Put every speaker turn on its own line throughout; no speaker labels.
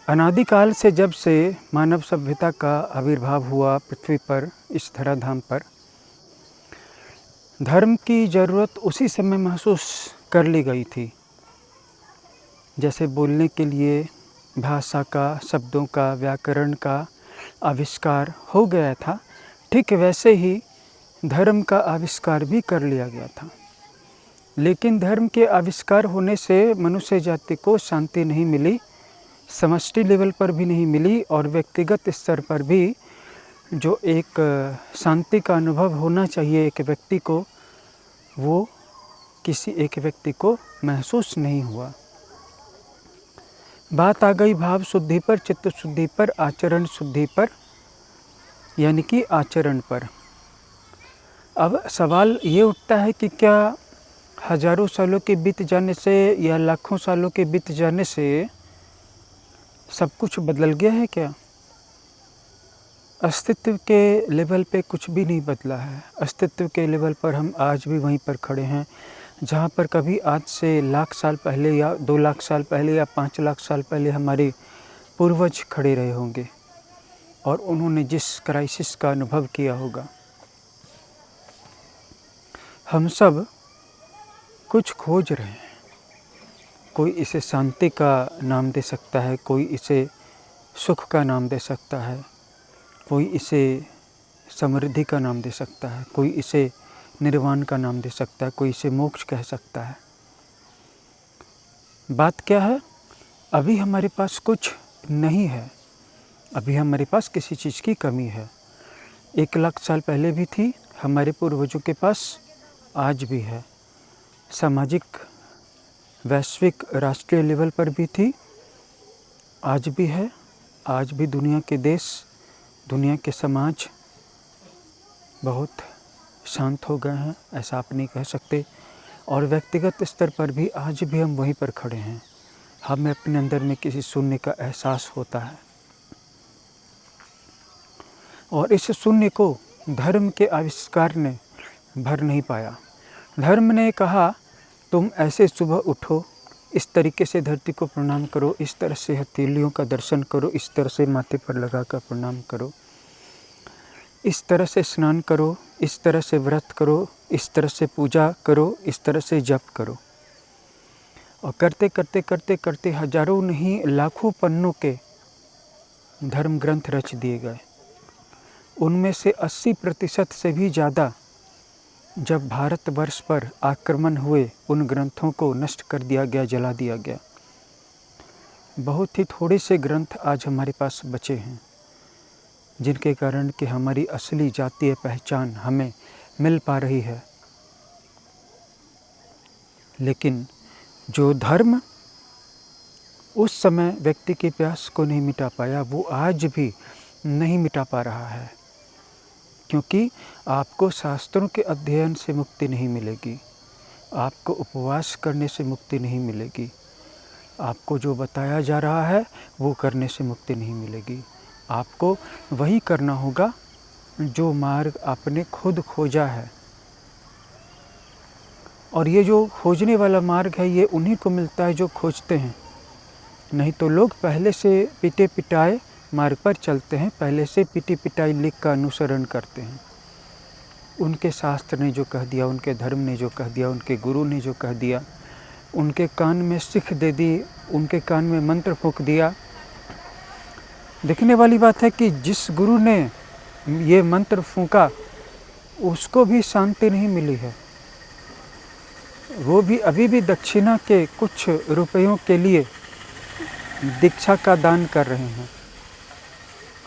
अनादिकाल से जब से मानव सभ्यता का आविर्भाव हुआ पृथ्वी पर, इस धराधाम पर, धर्म की ज़रूरत उसी समय महसूस कर ली गई थी। जैसे बोलने के लिए भाषा का, शब्दों का, व्याकरण का आविष्कार हो गया था, ठीक वैसे ही धर्म का आविष्कार भी कर लिया गया था। लेकिन धर्म के आविष्कार होने से मनुष्य जाति को शांति नहीं मिली, समष्टि लेवल पर भी नहीं मिली, और व्यक्तिगत स्तर पर भी जो एक शांति का अनुभव होना चाहिए एक व्यक्ति को, वो किसी एक व्यक्ति को महसूस नहीं हुआ। बात आ गई भाव शुद्धि पर, चित्त शुद्धि पर, आचरण शुद्धि पर, यानी कि आचरण पर। अब सवाल ये उठता है कि क्या हजारों सालों के बीत जाने से या लाखों सालों के बीत जाने से सब कुछ बदल गया है क्या? अस्तित्व के लेवल पे कुछ भी नहीं बदला है। अस्तित्व के लेवल पर हम आज भी वहीं पर खड़े हैं जहाँ पर कभी आज से लाख साल पहले या 2 लाख साल पहले या 5 लाख साल पहले हमारे पूर्वज खड़े रहे होंगे और उन्होंने जिस क्राइसिस का अनुभव किया होगा। हम सब कुछ खोज रहे हैं। कोई इसे शांति का नाम दे सकता है, कोई इसे सुख का नाम दे सकता है, कोई इसे समृद्धि का नाम दे सकता है, कोई इसे निर्वाण का नाम दे सकता है, कोई इसे मोक्ष कह सकता है। बात क्या है? अभी हमारे पास कुछ नहीं है, अभी हमारे पास किसी चीज़ की कमी है। 1 लाख साल पहले भी थी हमारे पूर्वजों के पास, आज भी है। सामाजिक, वैश्विक, राष्ट्रीय लेवल पर भी थी, आज भी है। आज भी दुनिया के देश, दुनिया के समाज बहुत शांत हो गए हैं, ऐसा आप नहीं कह सकते। और व्यक्तिगत स्तर पर भी आज भी हम वहीं पर खड़े हैं। हमें अपने अंदर में किसी शून्य का एहसास होता है, और इस शून्य को धर्म के आविष्कार ने भर नहीं पाया। धर्म ने कहा तुम ऐसे सुबह उठो, इस तरीके से धरती को प्रणाम करो, इस तरह से हथेलियों का दर्शन करो, इस तरह से माथे पर लगाकर प्रणाम करो, इस तरह से स्नान करो, इस तरह से व्रत करो, इस तरह से पूजा करो, इस तरह से जप करो। और करते करते करते करते हजारों नहीं लाखों पन्नों के धर्म ग्रंथ रच दिए गए। उनमें से 80% से भी ज़्यादा जब भारतवर्ष पर आक्रमण हुए, उन ग्रंथों को नष्ट कर दिया गया, जला दिया गया। बहुत ही थोड़े से ग्रंथ आज हमारे पास बचे हैं, जिनके कारण कि हमारी असली जातीय पहचान हमें मिल पा रही है। लेकिन जो धर्म उस समय व्यक्ति की प्यास को नहीं मिटा पाया, वो आज भी नहीं मिटा पा रहा है, क्योंकि आपको शास्त्रों के अध्ययन से मुक्ति नहीं मिलेगी, आपको उपवास करने से मुक्ति नहीं मिलेगी, आपको जो बताया जा रहा है वो करने से मुक्ति नहीं मिलेगी। आपको वही करना होगा जो मार्ग आपने खुद खोजा है। और ये जो खोजने वाला मार्ग है, ये उन्हीं को मिलता है जो खोजते हैं। नहीं तो लोग पहले से पिटे पिटाए मार्ग पर चलते हैं, पहले से पिटी पिटाई लिख का अनुसरण करते हैं। उनके शास्त्र ने जो कह दिया, उनके धर्म ने जो कह दिया, उनके गुरु ने जो कह दिया, उनके कान में सिख दे दी, उनके कान में मंत्र फूंक दिया। देखने वाली बात है कि जिस गुरु ने ये मंत्र फूंका, उसको भी शांति नहीं मिली है। वो भी अभी भी दक्षिणा के कुछ रुपयों के लिए दीक्षा का दान कर रहे हैं।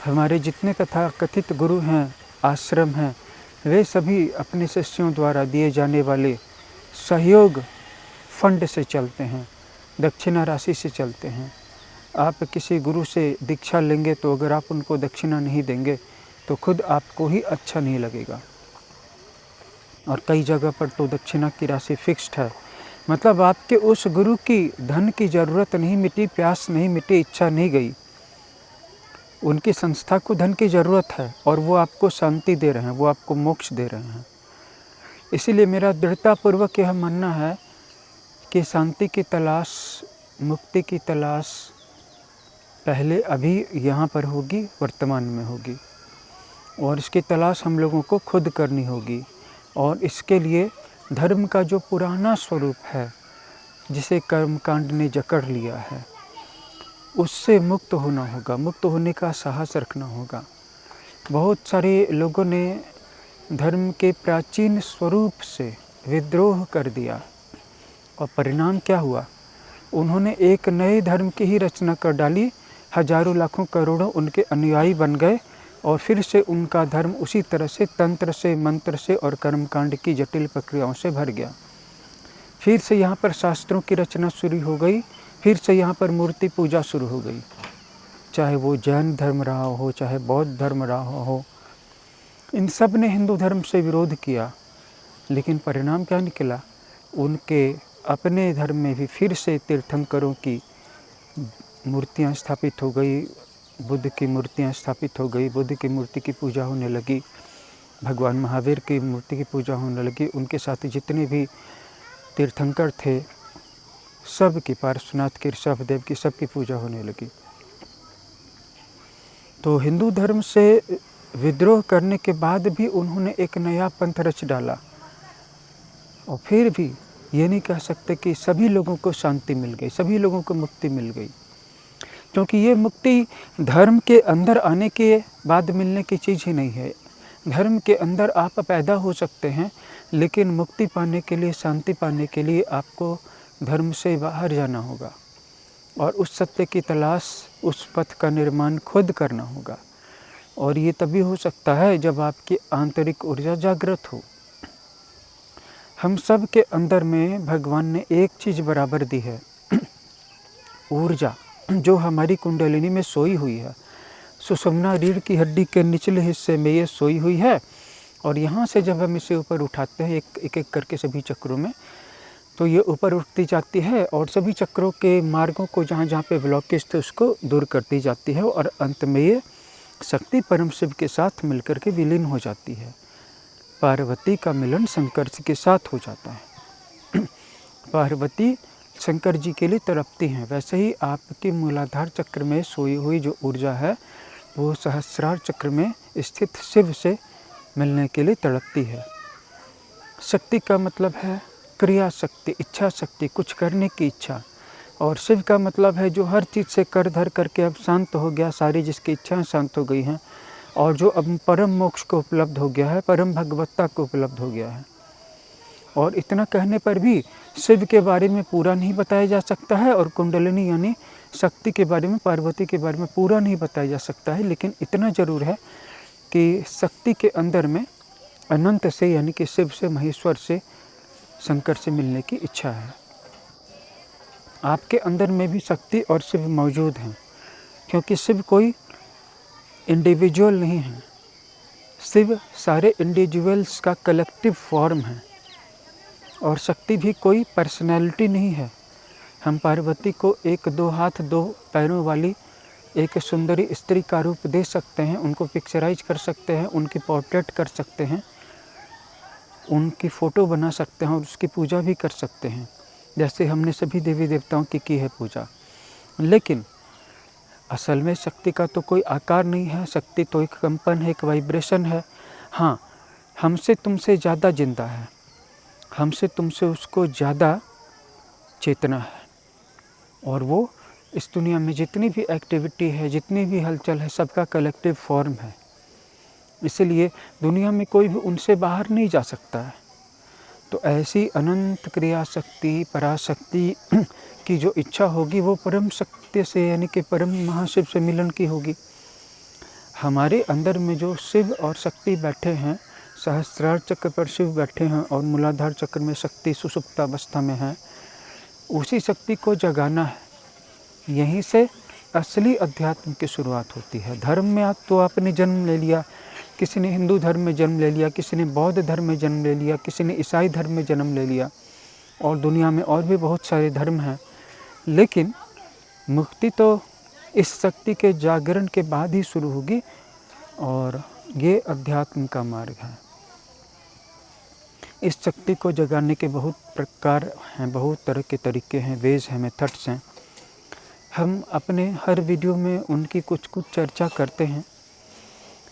हमारे जितने तथाकथित गुरु हैं, आश्रम हैं, वे सभी अपने शिष्यों द्वारा दिए जाने वाले सहयोग फंड से चलते हैं, दक्षिणा राशि से चलते हैं। आप किसी गुरु से दीक्षा लेंगे तो अगर आप उनको दक्षिणा नहीं देंगे तो खुद आपको ही अच्छा नहीं लगेगा। और कई जगह पर तो दक्षिणा की राशि फिक्स्ड है, मतलब आपके उस गुरु की धन की ज़रूरत नहीं मिटी, प्यास नहीं मिटी, इच्छा नहीं गई। उनकी संस्था को धन की ज़रूरत है और वो आपको शांति दे रहे हैं, वो आपको मोक्ष दे रहे हैं। इसीलिए मेरा दृढ़तापूर्वक यह मानना है कि शांति की तलाश, मुक्ति की तलाश पहले अभी यहाँ पर होगी, वर्तमान में होगी, और इसकी तलाश हम लोगों को खुद करनी होगी। और इसके लिए धर्म का जो पुराना स्वरूप है, जिसे कर्मकांड ने जकड़ लिया है, उससे मुक्त होना होगा, मुक्त होने का साहस रखना होगा। बहुत सारे लोगों ने धर्म के प्राचीन स्वरूप से विद्रोह कर दिया, और परिणाम क्या हुआ? उन्होंने एक नए धर्म की ही रचना कर डाली। हजारों लाखों करोड़ों उनके अनुयायी बन गए, और फिर से उनका धर्म उसी तरह से तंत्र से, मंत्र से और कर्मकांड की जटिल प्रक्रियाओं से भर गया। फिर से यहाँ पर शास्त्रों की रचना शुरू हो गई, फिर से यहाँ पर मूर्ति पूजा शुरू हो गई। चाहे वो जैन धर्म रहा हो, चाहे बौद्ध धर्म रहा हो, इन सब ने हिंदू धर्म से विरोध किया। लेकिन परिणाम क्या निकला? उनके अपने धर्म में भी फिर से तीर्थंकरों की मूर्तियाँ स्थापित हो गई, बुद्ध की मूर्तियाँ स्थापित हो गई, बुद्ध की मूर्ति की पूजा होने लगी, भगवान महावीर की मूर्ति की पूजा होने लगी। उनके साथ जितने भी तीर्थंकर थे, सब की, पार्श्वनाथ की, ऋषभदेव की, सबकी पूजा होने लगी। तो हिंदू धर्म से विद्रोह करने के बाद भी उन्होंने एक नया पंथ रच डाला, और फिर भी ये नहीं कह सकते कि सभी लोगों को शांति मिल गई, सभी लोगों को मुक्ति मिल गई, क्योंकि ये मुक्ति धर्म के अंदर आने के बाद मिलने की चीज़ ही नहीं है। धर्म के अंदर आप पैदा हो सकते हैं, लेकिन मुक्ति पाने के लिए, शांति पाने के लिए आपको धर्म से बाहर जाना होगा, और उस सत्य की तलाश, उस पथ का निर्माण खुद करना होगा। और ये तभी हो सकता है जब आपकी आंतरिक ऊर्जा जागृत हो। हम सब के अंदर में भगवान ने एक चीज़ बराबर दी है, ऊर्जा, जो हमारी कुंडलिनी में सोई हुई है। सुषुम्ना रीढ़ की हड्डी के निचले हिस्से में ये सोई हुई है, और यहाँ से जब हम इसे ऊपर उठाते हैं एक एक करके सभी चक्रों में, तो ये ऊपर उठती जाती है, और सभी चक्रों के मार्गों को जहाँ जहाँ पे ब्लॉकेज थे उसको दूर करती जाती है, और अंत में ये शक्ति परम शिव के साथ मिलकर के विलीन हो जाती है। पार्वती का मिलन शंकर जी के साथ हो जाता है। पार्वती शंकर जी के लिए तड़पती हैं, वैसे ही आपके मूलाधार चक्र में सोई हुई जो ऊर्जा है, वो सहस्रार चक्र में स्थित शिव से मिलने के लिए तड़पती है। शक्ति का मतलब है क्रिया शक्ति, इच्छा शक्ति, कुछ करने की इच्छा। और शिव का मतलब है जो हर चीज़ से कर धर करके अब शांत हो गया, सारी जिसकी इच्छाएं शांत हो गई हैं, और जो अब परम मोक्ष को उपलब्ध हो गया है, परम भगवत्ता को उपलब्ध हो गया है। और इतना कहने पर भी शिव के बारे में पूरा नहीं बताया जा सकता है, और कुंडलिनी यानी शक्ति के बारे में, पार्वती के बारे में पूरा नहीं बताया जा सकता है। लेकिन इतना ज़रूर है कि शक्ति के अंदर में अनंत से, यानी कि शिव से, महेश्वर से, शंकर से मिलने की इच्छा है। आपके अंदर में भी शक्ति और शिव मौजूद हैं, क्योंकि शिव कोई इंडिविजुअल नहीं है। शिव सारे इंडिविजुअल्स का कलेक्टिव फॉर्म है, और शक्ति भी कोई पर्सनैलिटी नहीं है। हम पार्वती को एक दो हाथ दो पैरों वाली एक सुंदरी स्त्री का रूप दे सकते हैं, उनको पिक्चराइज कर सकते हैं, उनकी पोर्ट्रेट कर सकते हैं, उनकी फ़ोटो बना सकते हैं, और उसकी पूजा भी कर सकते हैं, जैसे हमने सभी देवी देवताओं की है पूजा। लेकिन असल में शक्ति का तो कोई आकार नहीं है। शक्ति तो एक कंपन है, एक वाइब्रेशन है। हाँ, हमसे तुमसे ज़्यादा जिंदा है, हमसे तुमसे उसको ज़्यादा चेतना है, और वो इस दुनिया में जितनी भी एक्टिविटी है, जितनी भी हलचल है, सबका कलेक्टिव फॉर्म है। इसलिए दुनिया में कोई भी उनसे बाहर नहीं जा सकता है। तो ऐसी अनंत क्रिया शक्ति, पराशक्ति की जो इच्छा होगी, वो परम शक्ति से, यानी कि परम महाशिव से मिलन की होगी। हमारे अंदर में जो शिव और शक्ति बैठे हैं, सहस्रार चक्र पर शिव बैठे हैं, और मूलाधार चक्र में शक्ति सुषुप्तावस्था में है, उसी शक्ति को जगाना है। यहीं से असली अध्यात्म की शुरुआत होती है। धर्म में तो आपने जन्म ले लिया, किसी ने हिंदू धर्म में जन्म ले लिया, किसी ने बौद्ध धर्म में जन्म ले लिया, किसी ने ईसाई धर्म में जन्म ले लिया, और दुनिया में और भी बहुत सारे धर्म हैं। लेकिन मुक्ति तो इस शक्ति के जागरण के बाद ही शुरू होगी, और ये अध्यात्म का मार्ग है। इस शक्ति को जगाने के बहुत प्रकार हैं, बहुत तरह के तरीके हैं, वेज हैं, मेथड्स हैं। हम अपने हर वीडियो में उनकी कुछ कुछ चर्चा करते हैं।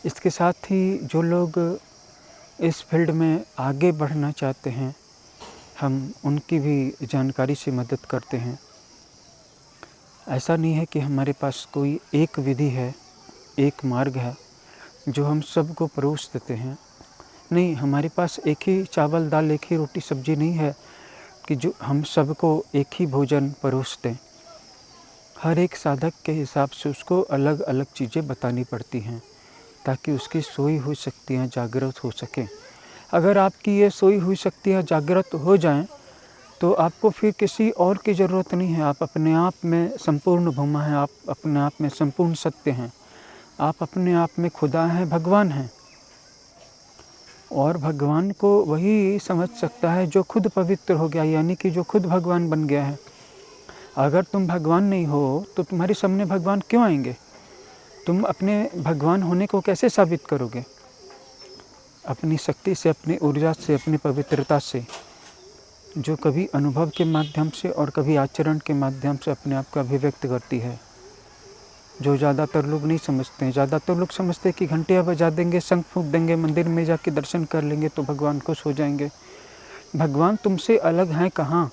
इसके साथ ही जो लोग इस फील्ड में आगे बढ़ना चाहते हैं, हम उनकी भी जानकारी से मदद करते हैं। ऐसा नहीं है कि हमारे पास कोई एक विधि है, एक मार्ग है जो हम सबको परोस देते हैं। नहीं, हमारे पास एक ही चावल दाल, एक ही रोटी सब्जी नहीं है कि जो हम सबको एक ही भोजन परोस दें। हर एक साधक के हिसाब से उसको अलग अलग चीज़ें बतानी पड़ती हैं ताकि उसकी सोई हुई शक्तियाँ जागृत हो सकें। अगर आपकी ये सोई हुई शक्तियाँ जागृत हो जाएं तो आपको फिर किसी और की ज़रूरत नहीं है। आप अपने आप में संपूर्ण भौमा हैं, आप अपने आप में संपूर्ण सत्य हैं, आप अपने आप में खुदा हैं, भगवान हैं। और भगवान को वही समझ सकता है जो खुद पवित्र हो गया, यानी कि जो खुद भगवान बन गया है। अगर तुम भगवान नहीं हो तो तुम्हारे सामने भगवान क्यों आएंगे? तुम अपने भगवान होने को कैसे साबित करोगे? अपनी शक्ति से, अपनी ऊर्जा से, अपनी पवित्रता से, जो कभी अनुभव के माध्यम से और कभी आचरण के माध्यम से अपने आप को अभिव्यक्त करती है, जो ज़्यादातर लोग नहीं समझते हैं। ज़्यादातर लोग समझते हैं कि घंटियाँ बजा देंगे, शंख फूँक देंगे, मंदिर में जाके दर्शन कर लेंगे तो भगवान खुश हो जाएंगे। भगवान तुमसे अलग हैं कहाँ?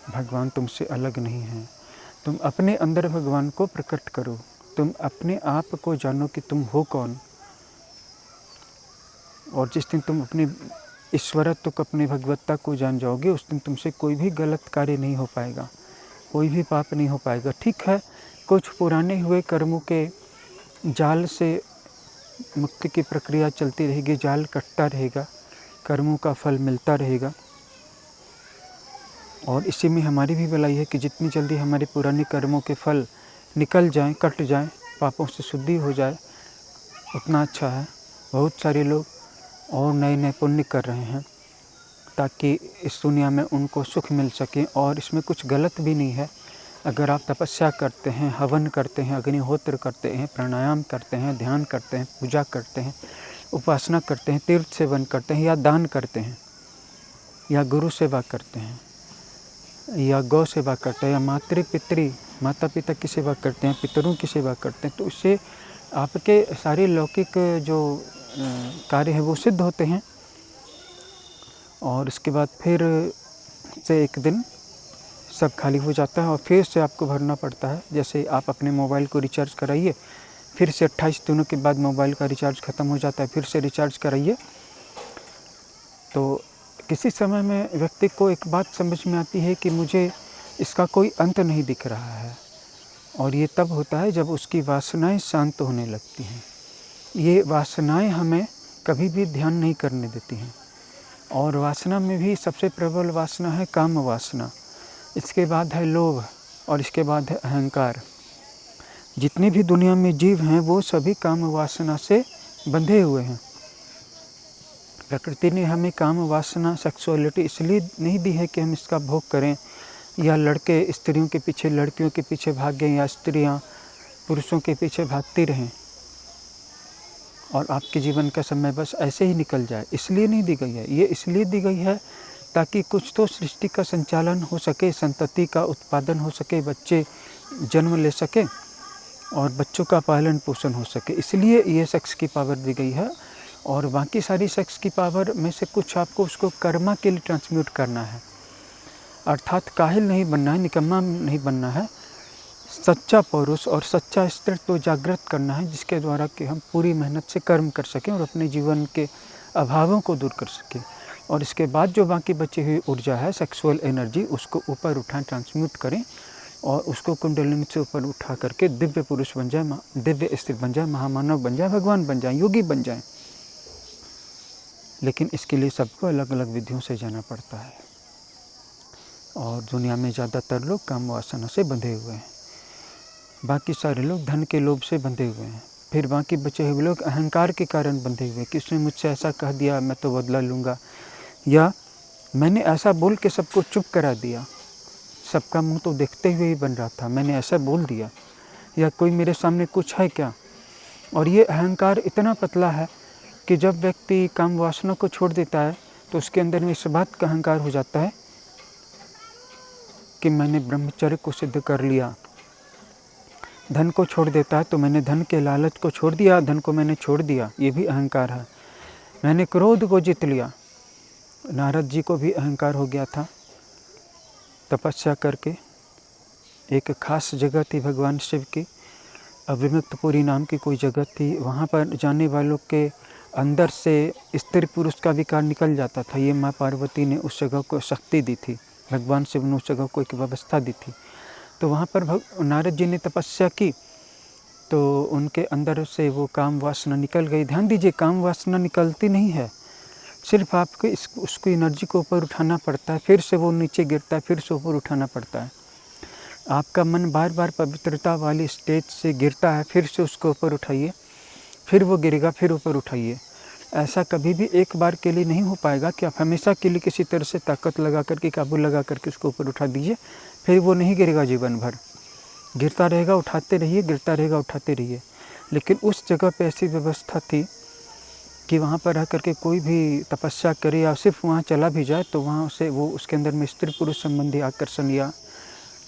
भगवान तुमसे अलग नहीं हैं। तुम अपने अंदर भगवान को प्रकट करो। तुम अपने आप को जानो कि तुम हो कौन। और जिस दिन तुम अपने ईश्वरत्व को, अपनी भगवत्ता को जान जाओगे, उस दिन तुमसे कोई भी गलत कार्य नहीं हो पाएगा, कोई भी पाप नहीं हो पाएगा। ठीक है, कुछ पुराने हुए कर्मों के जाल से मुक्ति की प्रक्रिया चलती रहेगी, जाल कटता रहेगा, कर्मों का फल मिलता रहेगा। और इसी में हमारी भी भलाई है कि जितनी जल्दी हमारे पुराने कर्मों के फल निकल जाएं, कट जाएं, पापों से शुद्धि हो जाए, उतना अच्छा है। बहुत सारे लोग और नए नए पुण्य कर रहे हैं ताकि इस दुनिया में उनको सुख मिल सके। और इसमें कुछ गलत भी नहीं है। अगर आप तपस्या करते हैं, हवन करते हैं, अग्निहोत्र करते हैं, प्राणायाम करते हैं, ध्यान करते हैं, पूजा करते हैं, उपासना करते हैं, तीर्थ सेवन करते हैं, या दान करते हैं, या गुरु सेवा करते हैं, या गौ सेवा करते हैं, या माता पिता की सेवा करते हैं, पितरों की सेवा करते हैं, तो इससे आपके सारे लौकिक जो कार्य है वो सिद्ध होते हैं। और इसके बाद फिर से एक दिन सब खाली हो जाता है और फिर से आपको भरना पड़ता है। जैसे आप अपने मोबाइल को रिचार्ज कराइए, फिर से 28 दिनों के बाद मोबाइल का रिचार्ज ख़त्म हो जाता है, फिर से रिचार्ज कराइए। तो किसी समय में व्यक्ति को एक बात समझ में आती है कि मुझे इसका कोई अंत नहीं दिख रहा है। और ये तब होता है जब उसकी वासनाएं शांत होने लगती हैं। ये वासनाएं हमें कभी भी ध्यान नहीं करने देती हैं। और वासना में भी सबसे प्रबल वासना है काम वासना, इसके बाद है लोभ, और इसके बाद है अहंकार। जितने भी दुनिया में जीव हैं वो सभी काम वासना से बंधे हुए हैं। प्रकृति ने हमें काम वासना, सेक्सुअलिटी इसलिए नहीं दी है कि हम इसका भोग करें, या लड़के स्त्रियों के पीछे, लड़कियों के पीछे भागें, या स्त्रियां पुरुषों के पीछे भागती रहें और आपके जीवन का समय बस ऐसे ही निकल जाए। इसलिए नहीं दी गई है। ये इसलिए दी गई है ताकि कुछ तो सृष्टि का संचालन हो सके, संतति का उत्पादन हो सके, बच्चे जन्म ले सके और बच्चों का पालन पोषण हो सके। इसलिए ये सेक्स की पावर दी गई है। और बाकी सारी सेक्स की पावर में से कुछ आपको उसको कर्मा के लिए ट्रांसम्यूट करना है। अर्थात काहिल नहीं बनना है, निकम्मा नहीं बनना है, सच्चा पौरुष और सच्चा अस्तित्व जागृत करना है, जिसके द्वारा कि हम पूरी मेहनत से कर्म कर सकें और अपने जीवन के अभावों को दूर कर सकें। और इसके बाद जो बाकी बची हुई ऊर्जा है, सेक्सुअल एनर्जी, उसको ऊपर उठाएं, ट्रांसम्यूट करें और उसको कुंडलिनी से ऊपर उठा करके दिव्य पुरुष बन जाए, दिव्य स्त्री बन जाए, महामानव बन जाए, भगवान बन जाए, योगी बन जाए। लेकिन इसके लिए सबको अलग अलग विधियों से जाना पड़ता है। और दुनिया में ज़्यादातर लोग काम वासना से बंधे हुए हैं, बाकी सारे लोग धन के लोभ से बंधे हुए हैं। फिर बाकी बचे हुए लोग अहंकार के कारण बंधे हुए हैं कि उसने मुझसे ऐसा कह दिया, मैं तो बदला लूँगा, या मैंने ऐसा बोल के सबको चुप करा दिया, सबका मुंह तो देखते हुए ही बन रहा था, मैंने ऐसा बोल दिया, या कोई मेरे सामने कुछ है क्या। और ये अहंकार इतना पतला है कि जब व्यक्ति काम वासना को छोड़ देता है तो उसके अंदर में इस बात का अहंकार हो जाता है कि मैंने ब्रह्मचर्य को सिद्ध कर लिया। धन को छोड़ देता है तो मैंने धन के लालच को छोड़ दिया, धन को मैंने छोड़ दिया, ये भी अहंकार है। मैंने क्रोध को जीत लिया। नारद जी को भी अहंकार हो गया था। तपस्या करके एक खास जगह थी भगवान शिव की, अविमुक्तपुरी नाम की कोई जगह थी। वहाँ पर जाने वालों के अंदर से स्त्री पुरुष का विकार निकल जाता था। ये माँ पार्वती ने उस जगह को शक्ति दी थी, भगवान शिव ने उस जगह को एक व्यवस्था दी थी। तो वहाँ पर नारद जी ने तपस्या की तो उनके अंदर से वो काम वासना निकल गई। ध्यान दीजिए, काम वासना निकलती नहीं है, सिर्फ आपको उसको एनर्जी को ऊपर उठाना पड़ता है, फिर से वो नीचे गिरता है, फिर से ऊपर उठाना पड़ता है। आपका मन बार बार पवित्रता वाली स्टेज से गिरता है, फिर से उसको ऊपर उठाइए, फिर वो गिरेगा, फिर ऊपर उठाइए। ऐसा कभी भी एक बार के लिए नहीं हो पाएगा कि आप हमेशा के लिए किसी तरह से ताकत लगा करके, काबू लगा करके उसको ऊपर उठा दीजिए, फिर वो नहीं गिरेगा जीवन भर। गिरता रहेगा, उठाते रहिए, गिरता रहेगा, उठाते रहिए। लेकिन उस जगह पे ऐसी व्यवस्था थी कि वहाँ पर रह करके कोई भी तपस्या करे या सिर्फ वहाँ चला भी जाए तो वहाँ से वो उसके अंदर में स्त्री पुरुष संबंधी आकर्षण या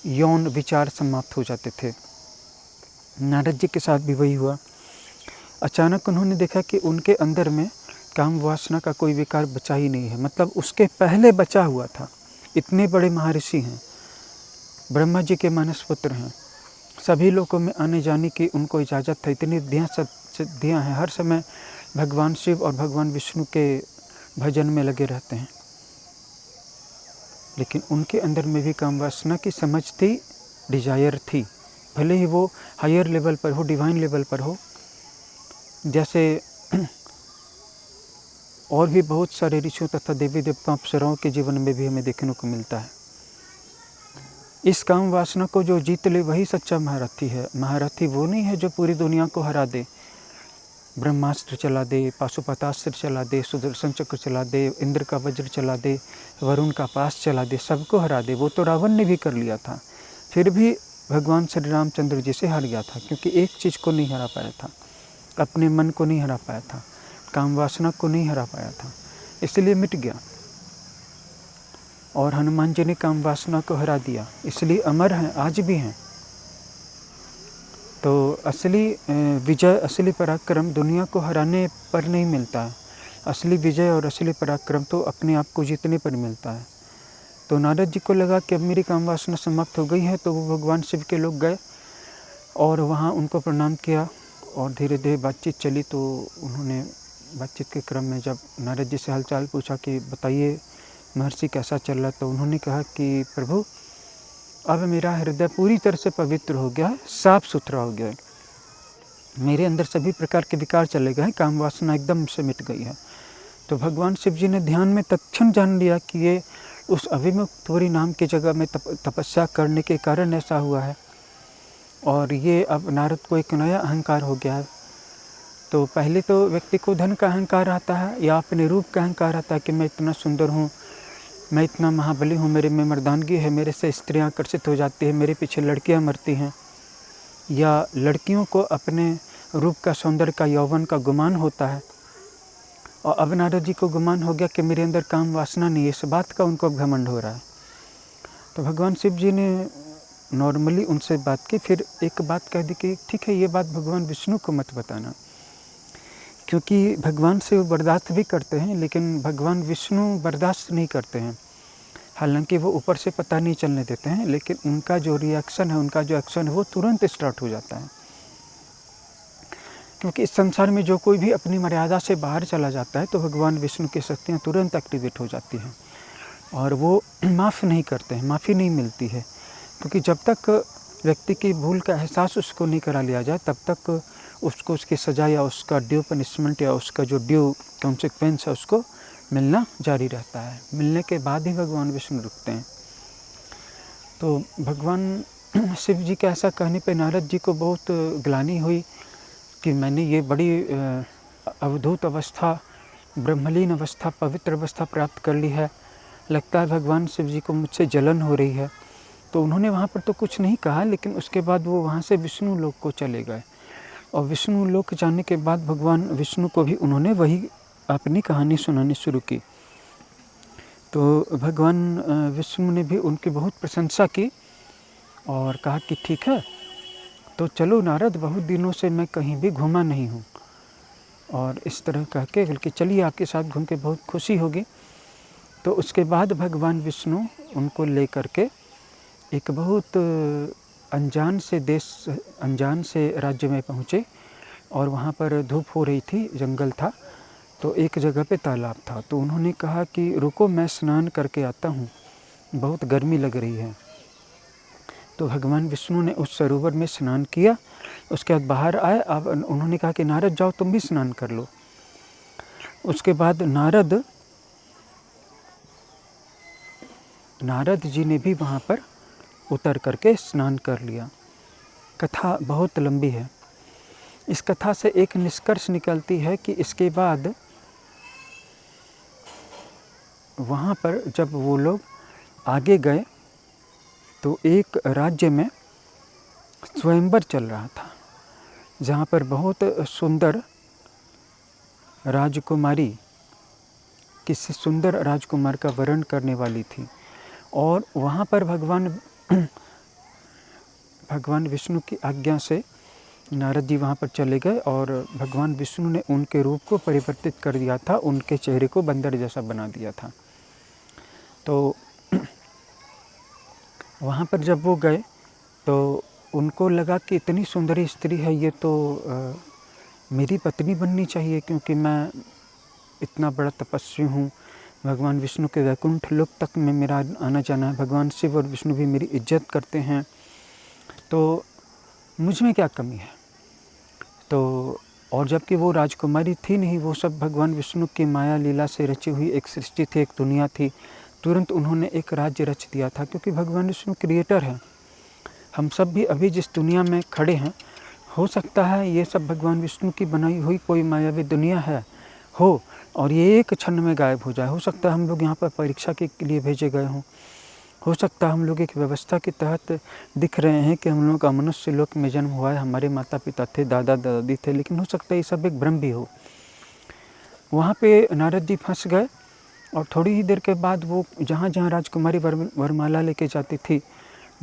यौन विचार समाप्त हो जाते थे। नारद जी के साथ भी वही हुआ। अचानक उन्होंने देखा कि उनके अंदर में काम वासना का कोई विकार बचा ही नहीं है, मतलब उसके पहले बचा हुआ था। इतने बड़े महर्षि हैं, ब्रह्मा जी के मानस पुत्र हैं, सभी लोगों में आने जाने की उनको इजाज़त है, इतनी सिद्धियाँ हैं, हर समय भगवान शिव और भगवान विष्णु के भजन में लगे रहते हैं। लेकिन उनके अंदर में भी काम वासना की समझ थी, डिजायर थी, भले ही वो हायर लेवल पर हो, डिवाइन लेवल पर हो। जैसे और भी बहुत सारे ऋषियों तथा देवी देवताओं अप्सराओं के जीवन में भी हमें देखने को मिलता है। इस काम वासना को जो जीत ले वही सच्चा महारथी है। महारथी वो नहीं है जो पूरी दुनिया को हरा दे, ब्रह्मास्त्र चला दे, पाशुपतास्त्र चला दे, सुदर्शन चक्र चला दे, इंद्र का वज्र चला दे, वरुण का पास चला दे, सबको हरा दे। वो तो रावण ने भी कर लिया था, फिर भी भगवान श्री रामचंद्र जी से हार गया था, क्योंकि एक चीज़ को नहीं हरा पाया था, अपने मन को नहीं हरा पाया था, काम वासना को नहीं हरा पाया था, इसलिए मिट गया। और हनुमान जी ने काम वासना को हरा दिया, इसलिए अमर हैं, आज भी हैं। तो असली विजय, असली पराक्रम दुनिया को हराने पर नहीं मिलता है। असली विजय और असली पराक्रम तो अपने आप को जीतने पर मिलता है। तो नारद जी को लगा कि अब मेरी काम वासना समाप्त हो गई है, तो वो भगवान शिव के लोग गए और वहाँ उनको प्रणाम किया और धीरे धीरे बातचीत चली। तो उन्होंने बातचीत के क्रम में जब नारद जी से हालचाल पूछा कि बताइए महर्षि कैसा चल रहा, तो उन्होंने कहा कि प्रभु अब मेरा हृदय पूरी तरह से पवित्र हो गया है, साफ सुथरा हो गया है, मेरे अंदर सभी प्रकार के विकार चले गए हैं, काम वासना एकदम से मिट गई है। तो भगवान शिव जी ने ध्यान में तत्क्षण जान लिया कि ये उस अविमुक्तपुरी नाम की जगह में तपस्या करने के कारण ऐसा हुआ है, और ये अब नारद को एक नया अहंकार हो गया है। तो पहले तो व्यक्ति को धन का अहंकार आता है या अपने रूप का अहंकार आता है कि मैं इतना सुंदर हूँ, मैं इतना महाबली हूँ, मेरे में मर्दानगी है, मेरे से स्त्रियाँ आकर्षित हो जाती हैं, मेरे पीछे लड़कियाँ मरती हैं, या लड़कियों को अपने रूप का, सौंदर्य का, यौवन का गुमान होता है। और अब नारद जी को गुमान हो गया कि मेरे अंदर काम वासना नहीं है, इस बात का उनको अब घमंड हो रहा है। तो भगवान शिव जी ने नॉर्मली उनसे बात की, फिर एक बात कह दी कि ठीक है, ये बात भगवान विष्णु को मत बताना, क्योंकि भगवान शिव बर्दाश्त भी करते हैं, लेकिन भगवान विष्णु बर्दाश्त नहीं करते हैं। हालांकि वो ऊपर से पता नहीं चलने देते हैं, लेकिन उनका जो रिएक्शन है, उनका जो एक्शन है, वो तुरंत स्टार्ट हो जाता है। क्योंकि इस संसार में जो कोई भी अपनी मर्यादा से बाहर चला जाता है तो भगवान विष्णु की शक्तियाँ तुरंत एक्टिवेट हो जाती हैं और वो माफ़ नहीं करते हैं, माफ़ी नहीं मिलती है। क्योंकि जब तक व्यक्ति की भूल का एहसास उसको नहीं करा लिया जाए, तब तक उसको उसकी सज़ा या उसका ड्यू पनिशमेंट या उसका जो ड्यू कॉन्सिक्वेंस है उसको मिलना जारी रहता है। मिलने के बाद ही भगवान विष्णु रुकते हैं। तो भगवान शिव जी के ऐसा कहने पे नारद जी को बहुत ग्लानि हुई कि मैंने ये बड़ी अवधूत अवस्था, ब्रह्मलीन अवस्था, पवित्र अवस्था प्राप्त कर ली है, लगता है भगवान शिव जी को मुझसे जलन हो रही है। तो उन्होंने वहाँ पर तो कुछ नहीं कहा, लेकिन उसके बाद वो वहाँ से विष्णु लोक को चले गए और विष्णु लोक जाने के बाद भगवान विष्णु को भी उन्होंने वही अपनी कहानी सुनानी शुरू की तो भगवान विष्णु ने भी उनकी बहुत प्रशंसा की और कहा कि ठीक है, तो चलो नारद, बहुत दिनों से मैं कहीं भी घूमा नहीं हूँ, और इस तरह कह के बल्कि चलिए आपके साथ घूम के बहुत खुशी होगी। तो उसके बाद भगवान विष्णु उनको लेकर के एक बहुत अनजान से राज्य में पहुँचे, और वहाँ पर धूप हो रही थी, जंगल था, तो एक जगह पे तालाब था। तो उन्होंने कहा कि रुको, मैं स्नान करके आता हूँ, बहुत गर्मी लग रही है। तो भगवान विष्णु ने उस सरोवर में स्नान किया। उसके बाद बाहर आए। अब उन्होंने कहा कि नारद जाओ, तुम भी स्नान कर लो। उसके बाद नारद जी ने भी वहाँ पर उतर करके स्नान कर लिया। कथा बहुत लंबी है। इस कथा से एक निष्कर्ष निकलती है कि इसके बाद वहाँ पर जब वो लोग आगे गए तो एक राज्य में स्वयंवर चल रहा था, जहाँ पर बहुत सुंदर राजकुमारी किसी सुंदर राजकुमार का वरण करने वाली थी। और वहाँ पर भगवान विष्णु की आज्ञा से नारद जी वहाँ पर चले गए, और भगवान विष्णु ने उनके रूप को परिवर्तित कर दिया था, उनके चेहरे को बंदर जैसा बना दिया था। तो वहाँ पर जब वो गए तो उनको लगा कि इतनी सुंदरी स्त्री है, ये तो मेरी पत्नी बननी चाहिए, क्योंकि मैं इतना बड़ा तपस्वी हूँ। भगवान विष्णु के वैकुंठ लोक तक में मेरा आना जाना है, भगवान शिव और विष्णु भी मेरी इज्जत करते हैं, तो मुझ में क्या कमी है। तो और जबकि वो राजकुमारी थी नहीं, वो सब भगवान विष्णु की माया लीला से रची हुई एक सृष्टि थी, एक दुनिया थी। तुरंत उन्होंने एक राज्य रच दिया था, क्योंकि भगवान विष्णु क्रिएटर हैं। हम सब भी अभी जिस दुनिया में खड़े हैं, हो सकता है ये सब भगवान विष्णु की बनाई हुई कोई मायावी दुनिया हो, और ये एक क्षण में गायब हो जाए। हो सकता है हम लोग यहाँ पर परीक्षा के लिए भेजे गए हों, हो सकता है हम लोग एक व्यवस्था के तहत दिख रहे हैं कि हम लोगों का मनुष्य लोक में जन्म हुआ है, हमारे माता पिता थे, दादा दादी थे, लेकिन हो सकता है ये सब एक भ्रम भी हो। वहाँ पे नारद जी फंस गए, और थोड़ी ही देर के बाद वो जहाँ जहाँ राजकुमारी वरमाला लेके जाती थी,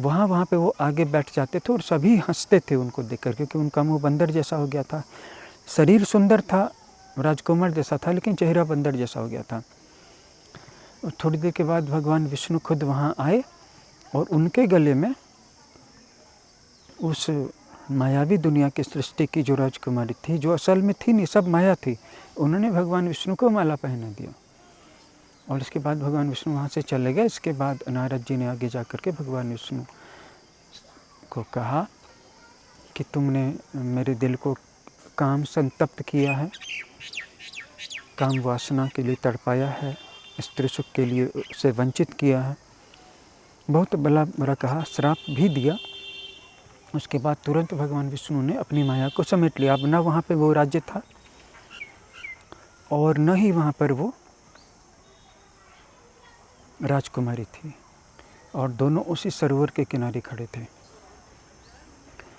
वहाँ पे वो आगे बैठ जाते थे, और सभी हंसते थे उनको देखकर, क्योंकि उनका मुँह बंदर जैसा हो गया था। शरीर सुंदर था, राजकुमार जैसा था, लेकिन चेहरा बंदर जैसा हो गया था। और थोड़ी देर के बाद भगवान विष्णु खुद वहाँ आए, और उनके गले में उस मायावी दुनिया की सृष्टि की जो राजकुमारी थी, जो असल में थी नहीं, सब माया थी, उन्होंने भगवान विष्णु को माला पहना दिया। और इसके बाद भगवान विष्णु वहाँ से चले गए। इसके बाद नारद जी ने आगे जा कर के भगवान विष्णु को कहा कि तुमने मेरे दिल को काम संतप्त किया है, काम वासना के लिए तड़पाया है, स्त्री सुख के लिए से वंचित किया है, बहुत बड़ा कहा, श्राप भी दिया। उसके बाद तुरंत भगवान विष्णु ने अपनी माया को समेट लिया। अब न वहाँ पे वो राज्य था, और न ही वहाँ पर वो राजकुमारी थी, और दोनों उसी सरोवर के किनारे खड़े थे।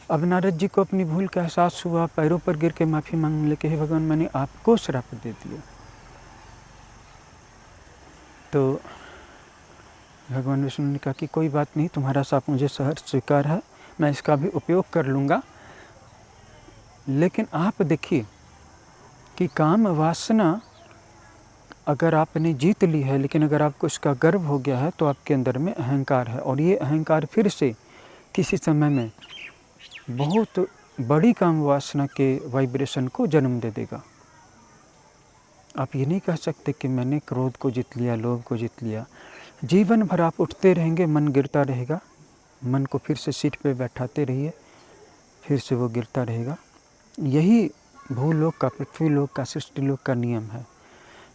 अब नारद जी को अपनी भूल का एहसास हुआ, पैरों पर गिर के माफ़ी मांगने लगे, हे भगवान, मैंने आपको श्राप दे दिया। तो भगवान विष्णु ने कहा कि कोई बात नहीं, तुम्हारा श्राप मुझे सहर्ष स्वीकार है, मैं इसका भी उपयोग कर लूँगा। लेकिन आप देखिए कि काम वासना अगर आपने जीत ली है, लेकिन अगर आपको इसका गर्व हो गया है, तो आपके अंदर में अहंकार है, और ये अहंकार फिर से किसी समय में बहुत बड़ी काम वासना के वाइब्रेशन को जन्म दे देगा। आप ये नहीं कह सकते कि मैंने क्रोध को जीत लिया, लोभ को जीत लिया। जीवन भर आप उठते रहेंगे, मन गिरता रहेगा, मन को फिर से सीट पे बैठाते रहिए, फिर से वो गिरता रहेगा। यही भूलोक का, पृथ्वी लोक का, सृष्टि लोक का नियम है।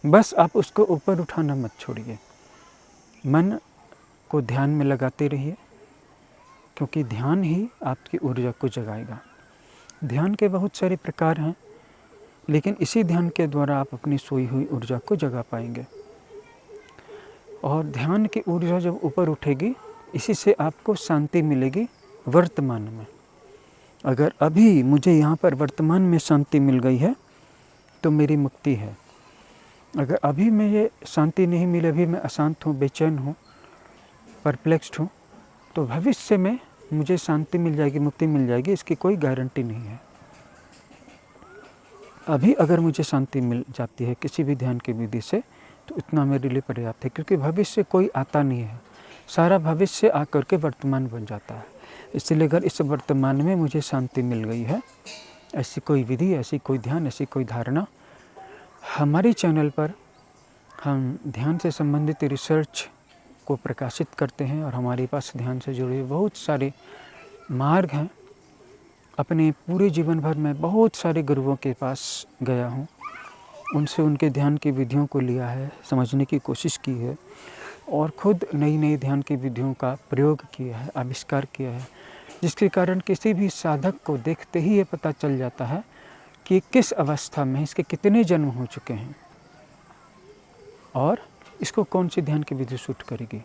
बस आप उसको ऊपर उठाना मत छोड़िए, मन को ध्यान में लगाते रहिए, क्योंकि ध्यान ही आपकी ऊर्जा को जगाएगा। ध्यान के बहुत सारे प्रकार हैं, लेकिन इसी ध्यान के द्वारा आप अपनी सोई हुई ऊर्जा को जगा पाएंगे। और ध्यान की ऊर्जा जब ऊपर उठेगी, इसी से आपको शांति मिलेगी वर्तमान में। अगर अभी मुझे यहाँ पर वर्तमान में शांति मिल गई है, तो मेरी मुक्ति है। अगर अभी मैं ये शांति नहीं मिले, अभी मैं अशांत हूँ, बेचैन हूँ, परप्लेक्स्ड हूँ, तो भविष्य में मुझे शांति मिल जाएगी, मुक्ति मिल जाएगी, इसकी कोई गारंटी नहीं है। अभी अगर मुझे शांति मिल जाती है किसी भी ध्यान की विधि से, तो इतना मेरे लिए पर्याप्त है, क्योंकि भविष्य कोई आता नहीं है, सारा भविष्य आकर के वर्तमान बन जाता है। इसलिए अगर इस वर्तमान में मुझे शांति मिल गई है, ऐसी कोई विधि, ऐसी कोई ध्यान, ऐसी कोई धारणा, हमारे चैनल पर हम ध्यान से संबंधित रिसर्च को प्रकाशित करते हैं और हमारे पास ध्यान से जुड़े बहुत सारे मार्ग हैं। अपने पूरे जीवन भर में बहुत सारे गुरुओं के पास गया हूँ, उनसे उनके ध्यान की विधियों को लिया है, समझने की कोशिश की है और खुद नई नई ध्यान की विधियों का प्रयोग किया है, आविष्कार किया है, जिसके कारण किसी भी साधक को देखते ही ये पता चल जाता है कि किस अवस्था में, इसके कितने जन्म हो चुके हैं और इसको कौन सी ध्यान की विधि सूट करेगी।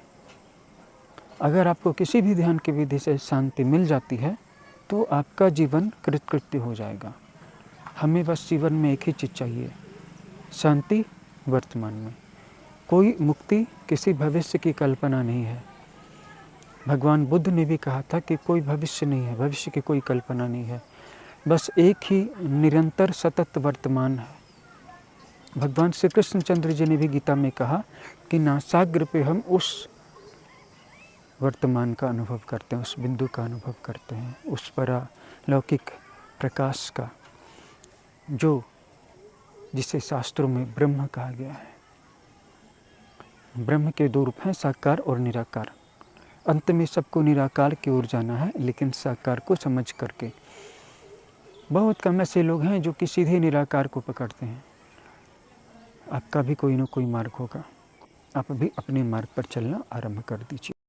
अगर आपको किसी भी ध्यान की विधि से शांति मिल जाती है तो आपका जीवन कृतकृत्य हो जाएगा। हमें बस जीवन में एक ही चीज़ चाहिए, शांति वर्तमान में। कोई मुक्ति किसी भविष्य की कल्पना नहीं है। भगवान बुद्ध ने भी कहा था कि कोई भविष्य नहीं है, भविष्य की कोई कल्पना नहीं है, बस एक ही निरंतर सतत वर्तमान है। भगवान श्री कृष्णचंद्र जी ने भी गीता में कहा कि नासाग्र पे हम उस वर्तमान का अनुभव करते हैं, उस बिंदु का अनुभव करते हैं, उस परालौकिक प्रकाश का, जो जिसे शास्त्रों में ब्रह्म कहा गया है। ब्रह्म के दो रूप हैं, साकार और निराकार। अंत में सबको निराकार की ओर जाना है, लेकिन साकार को समझ करके। बहुत कम ऐसे लोग हैं जो कि सीधे निराकार को पकड़ते हैं। आपका भी कोई ना कोई मार्ग होगा, आप भी अपने मार्ग पर चलना आरंभ कर दीजिए।